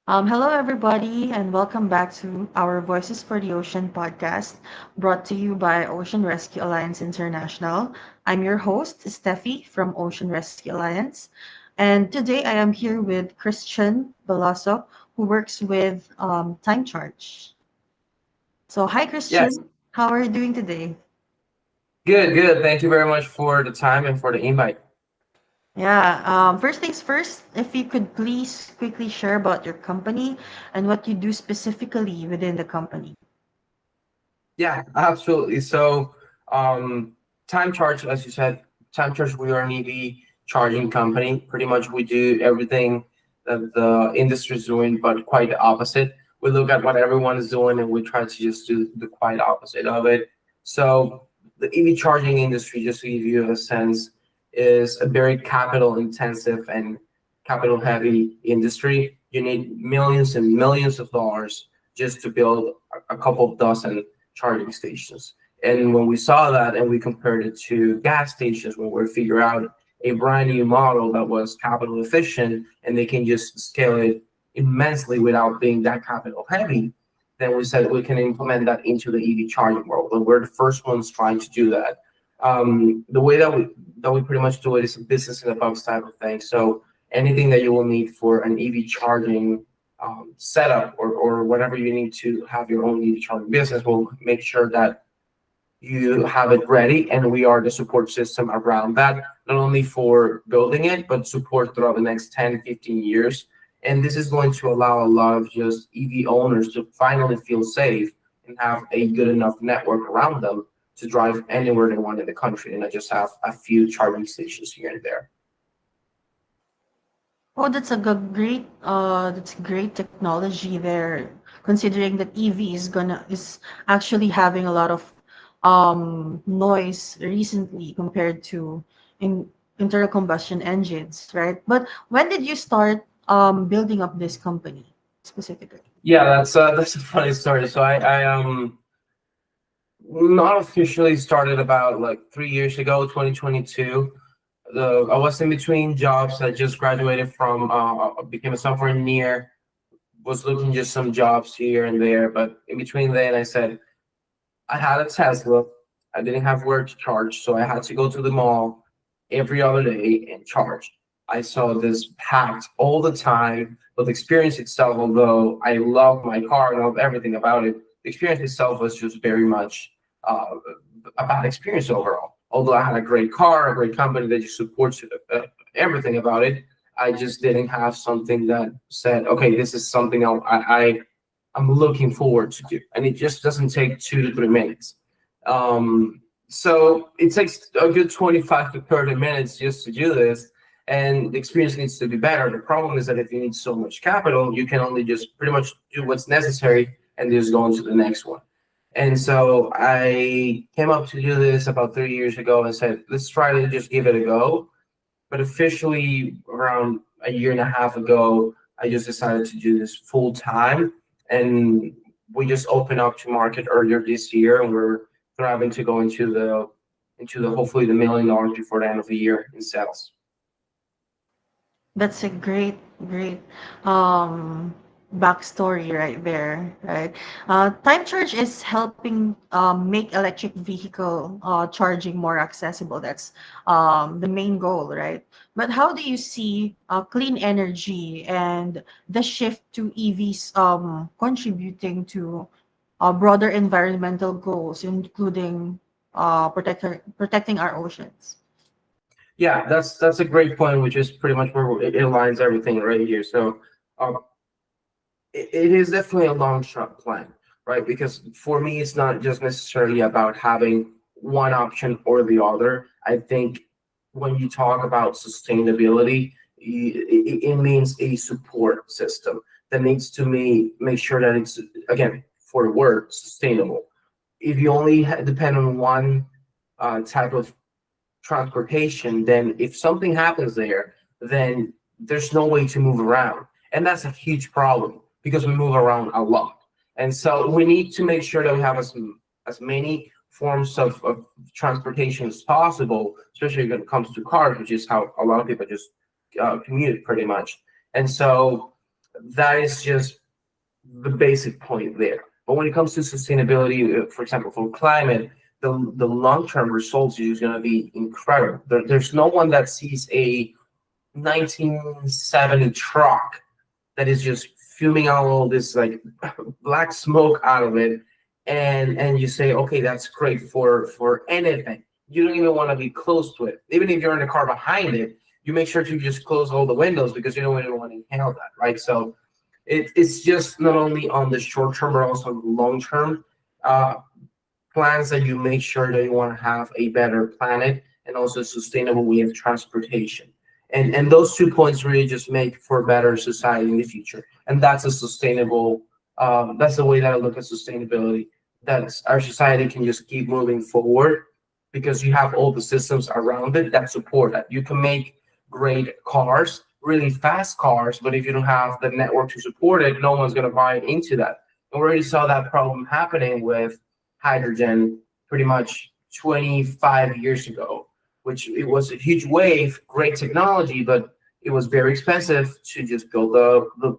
Hello, everybody, and welcome back to our Voices for the Ocean podcast, brought to you by Ocean Rescue Alliance International. I'm your host, Steffi from Ocean Rescue Alliance, and today I am here with Christian Belloso, who works with TimeCharge. So, hi, Yes, Christian. How are you doing today? good, good. Thank you very much for the time and for the invite. Yeah, first things first, if you could please quickly share about your company and what you do specifically within the company. Yeah, absolutely. Um, Time Charge, as you said, Time Charge, we are an EV charging company. Pretty much we do everything that the industry is doing, but quite the opposite. We look at what everyone is doing and we try to just do the quite opposite of it. So the EV charging industry, just to give you a sense, is a very capital intensive and capital heavy industry. You need millions and millions of dollars just to build a couple of dozen charging stations. And when we saw that and we compared it to gas stations, when we figure out a brand new model that was capital efficient and they can just scale it immensely without being that capital heavy, then we said we can implement that into the EV charging world. And we're the first ones trying to do that. The way that we pretty much do it is a business in a box type of thing. So anything that you will need for an EV charging setup or whatever you need to have your own EV charging business, we'll make sure that you have it ready and we are the support system around that, not only for building it, but support throughout the next 10, 15 years. And this is going to allow a lot of just EV owners to finally feel safe and have a good enough network around them to drive anywhere they want in the country and not just have a few charging stations here and there. Oh, that's great technology there, considering that EV is actually having a lot of noise recently compared to internal combustion engines, right? But when did you start building up this company specifically? Yeah, that's a funny story. So I not officially started about like 3 years ago, 2022. I was in between jobs. I just graduated from, became a software engineer, was looking just some jobs here and there. But in between then, I said, I had a Tesla. I didn't have where to charge, so I had to go to the mall every other day and charge. I saw this packed all the time, but the experience itself, although I love my car and love everything about it, the experience itself was just very much uh, a bad experience overall. Although I had a great car, a great company that just supports everything about it, I just didn't have something that said, okay, this is something I'm looking forward to do, and it just doesn't take 2 to 3 minutes. So it takes a good 25 to 30 minutes just to do this, and the experience needs to be better. The problem is that if you need so much capital, you can only just pretty much do what's necessary and just go on to the next one. And so I came up to do this about 3 years ago and said, let's try to just give it a go. But officially, around a year and a half ago, I just decided to do this full time, and we just opened up to market earlier this year, and we're thriving to go into the hopefully the $1 million before the end of the year in sales. That's a great um, backstory right there, right? Time Charge is helping make electric vehicle charging more accessible. That's the main goal, right? But how do you see clean energy and the shift to EVs contributing to broader environmental goals, including protecting our oceans? Yeah, that's a great point, which is pretty much where it aligns everything right here. So um, it is definitely a long shot plan, right? Because for me, it's not just necessarily about having one option or the other. I think when you talk about sustainability, it means a support system that needs to make sure that it's, again, for the word, sustainable. If you only depend on one type of transportation, then if something happens there, then there's no way to move around. And that's a huge problem because we move around a lot. And so we need to make sure that we have as many forms of transportation as possible, especially when it comes to cars, which is how a lot of people just commute pretty much. And so That is just the basic point there. But when it comes to sustainability, for example, for climate, the long term results is going to be incredible. There's no one that sees a 1970 truck that is just fuming out all this like black smoke out of it, and you say, okay, that's great for anything. You don't even want to be close to it. Even if you're in the car behind it, you make sure to just close all the windows because you don't even want to inhale that, right? So it's just not only on the short term but also on the long term uh, plans that you make sure that you want to have a better planet and also a sustainable way of transportation. And those 2 points really just make for a better society in the future. And that's a sustainable, that's the way that I look at sustainability. That our society can just keep moving forward because you have all the systems around it that support that. You can make great cars, really fast cars, but if you don't have the network to support it, no one's going to buy into that. And we already saw that problem happening with hydrogen pretty much 25 years ago, which it was a huge wave, great technology, but it was very expensive to just build the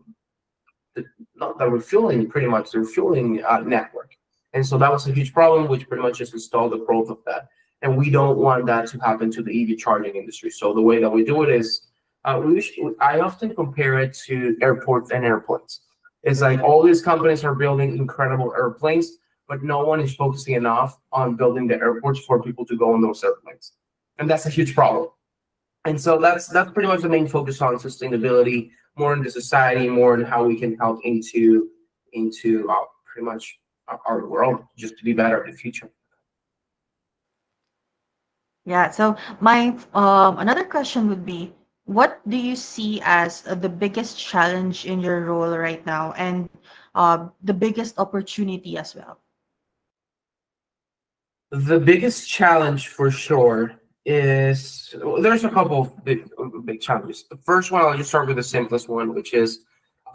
not the refueling, pretty much the refueling network. And so that was a huge problem, which pretty much just installed the growth of that. And we don't want that to happen to the EV charging industry. So the way that we do it is, I often compare it to airports and airplanes. It's like all these companies are building incredible airplanes, but no one is focusing enough on building the airports for people to go on those airplanes, and that's a huge problem. And so that's pretty much the main focus on sustainability, more in the society, more in how we can help into pretty much our world just to be better in the future. Yeah. So my another question would be, what do you see as the biggest challenge in your role right now, and the biggest opportunity as well? The biggest challenge for sure is, well, there's a couple of big challenges. The first one, I'll just start with the simplest one, which is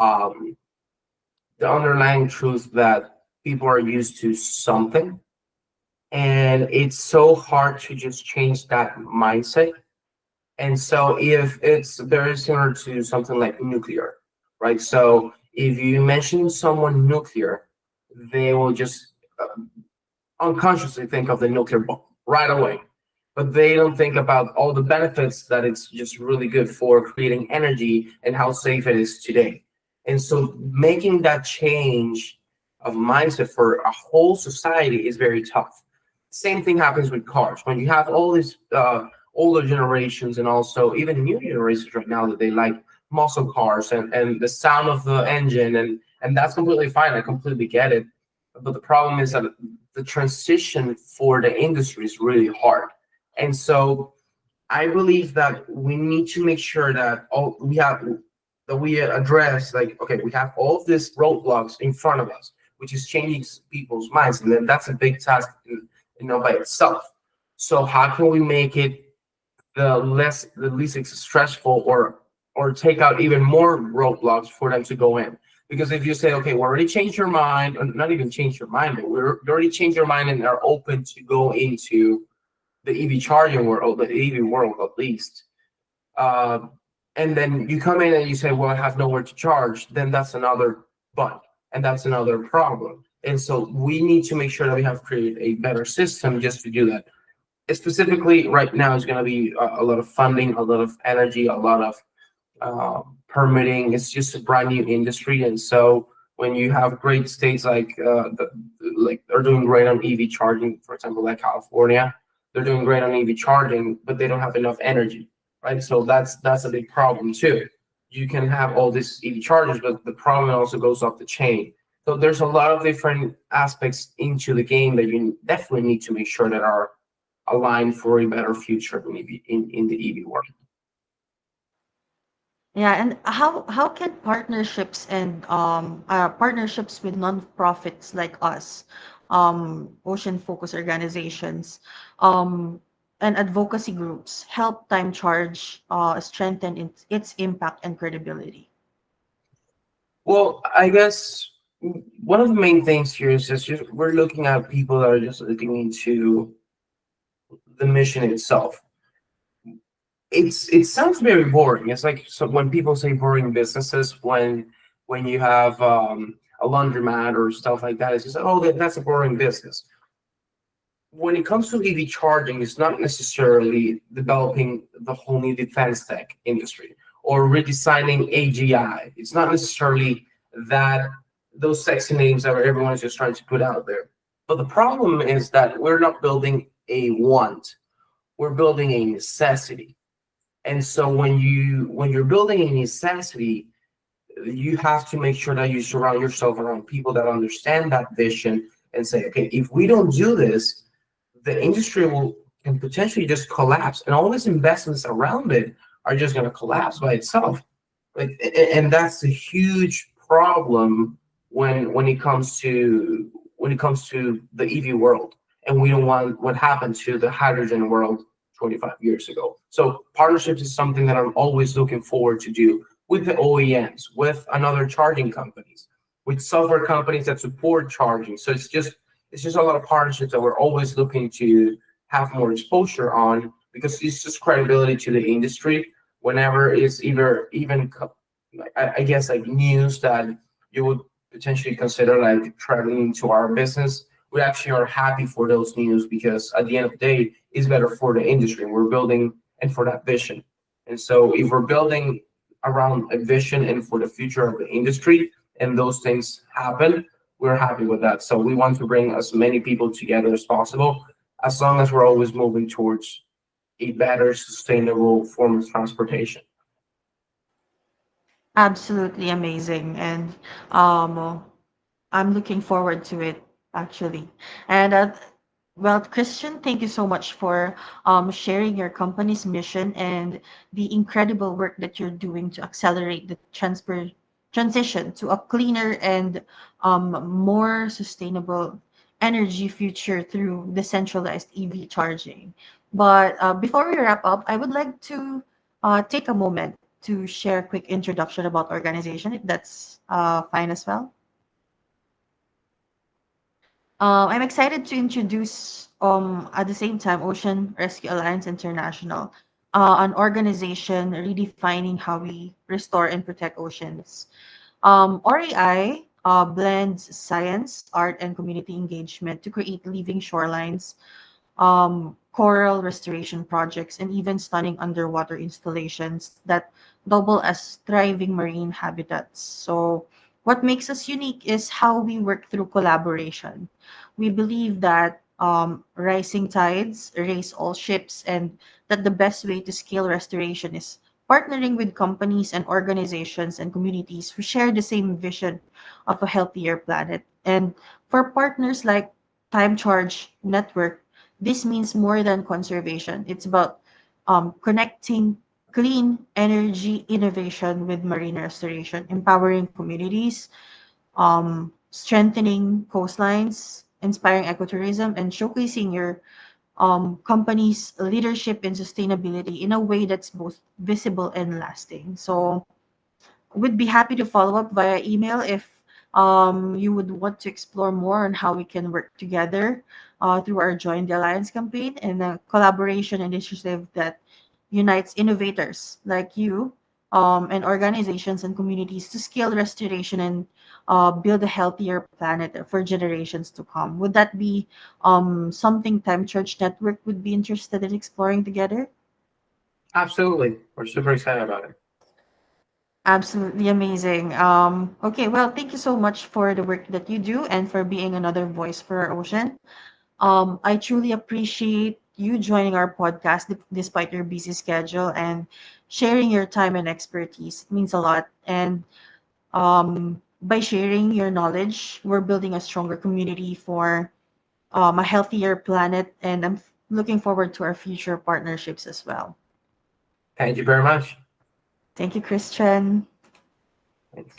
um, the underlying truth that people are used to something, and it's so hard to just change that mindset. And so if it's very similar to something like nuclear, right? So if you mention someone nuclear, they will just unconsciously think of the nuclear bomb right away. But they don't think about all the benefits that it's just really good for creating energy and how safe it is today. And so making that change of mindset for a whole society is very tough. Same thing happens with cars. When you have all these older generations and also even new generations right now that they like muscle cars and the sound of the engine, and that's completely fine. I completely get it. But the problem is that the transition for the industry is really hard. And so I believe that we need to make sure that all we have that we address, like, okay, we have all of these roadblocks in front of us, which is changing people's minds, and then that's a big task by itself. So how can we make it the least stressful, or take out even more roadblocks for them to go in? Because if you say, okay, we already changed your mind, or not even changed your mind, but we already changed your mind and are open to go into the EV charging world, the EV world at least, uh, and then you come in and you say, well, I have nowhere to charge, then that's another but, and that's another problem. And so we need to make sure that we have created a better system just to do that. Specifically, right now is going to be a lot of funding, a lot of energy, a lot of permitting. It's just a brand new industry, and so when you have great states like they're doing great on EV charging, for example, like California, they're doing great on EV charging, but they don't have enough energy, right? So that's a big problem too. You can have all these EV chargers, but the problem also goes up the chain. So there's a lot of different aspects into the game that you definitely need to make sure that are aligned for a better future in the EV world. Yeah, and how can partnerships and partnerships with nonprofits like us, ocean focus organizations, um, and advocacy groups help Time Charge strengthen its impact and credibility? Well, I guess one of the main things here is just we're looking at people that are just looking into the mission itself. It sounds very boring. It's like, so when people say boring businesses, when when you have a laundromat or stuff like that. It's just, oh, that's a boring business. When it comes to EV charging, it's not necessarily developing the whole new defense tech industry or redesigning AGI. It's not necessarily that those sexy names that everyone is just trying to put out there. But the problem is that we're not building a want, we're building a necessity. And so when you're building a necessity, you have to make sure that you surround yourself around people that understand that vision and say, okay, if we don't do this, the industry will can potentially just collapse, and all these investments around it are just going to collapse by itself. Like, and that's a huge problem when it comes to the EV world, and we don't want what happened to the hydrogen world 25 years ago. So partnerships is something that I'm always looking forward to do with the OEMs, with another charging companies, with software companies that support charging. So it's just a lot of partnerships that we're always looking to have more exposure on, because it's just credibility to the industry whenever it's either even I guess like news that you would potentially consider like traveling to our business. We actually are happy for those news, because at the end of the day, it's better for the industry. We're building and for that vision. And so if we're building around a vision and for the future of the industry and those things happen, we're happy with that. So we want to bring as many people together as possible, as long as we're always moving towards a better sustainable form of transportation. Absolutely amazing. And um, I'm looking forward to it actually. And well, Christian, thank you so much for sharing your company's mission and the incredible work that you're doing to accelerate the transition to a cleaner and more sustainable energy future through decentralized EV charging. But before we wrap up, I would like to take a moment to share a quick introduction about organization, if that's fine as well. I'm excited to introduce, at the same time, Ocean Rescue Alliance International, an organization redefining how we restore and protect oceans. ORAI blends science, art, and community engagement to create living shorelines, coral restoration projects, and even stunning underwater installations that double as thriving marine habitats. So, what makes us unique is how we work through collaboration. We believe that rising tides raise all ships, and that the best way to scale restoration is partnering with companies and organizations and communities who share the same vision of a healthier planet. And for partners like TimeCharge Network, this means more than conservation. It's about connecting clean energy innovation with marine restoration, empowering communities, strengthening coastlines, inspiring ecotourism, and showcasing your company's leadership in sustainability in a way that's both visible and lasting. So, would be happy to follow up via email if you would want to explore more on how we can work together through our Join the Alliance campaign and a collaboration initiative that unites innovators like you, and organizations and communities to scale restoration and build a healthier planet for generations to come. Would that be something Time Church Network would be interested in exploring together? Absolutely. We're super excited about it. Absolutely amazing. Okay, well, thank you so much for the work that you do and for being another voice for our ocean. I truly appreciate you joining our podcast despite your busy schedule and sharing your time and expertise. It means a lot. And by sharing your knowledge, we're building a stronger community for a healthier planet. And I'm looking forward to our future partnerships as well. Thank you very much. Thank you, Christian. Thanks.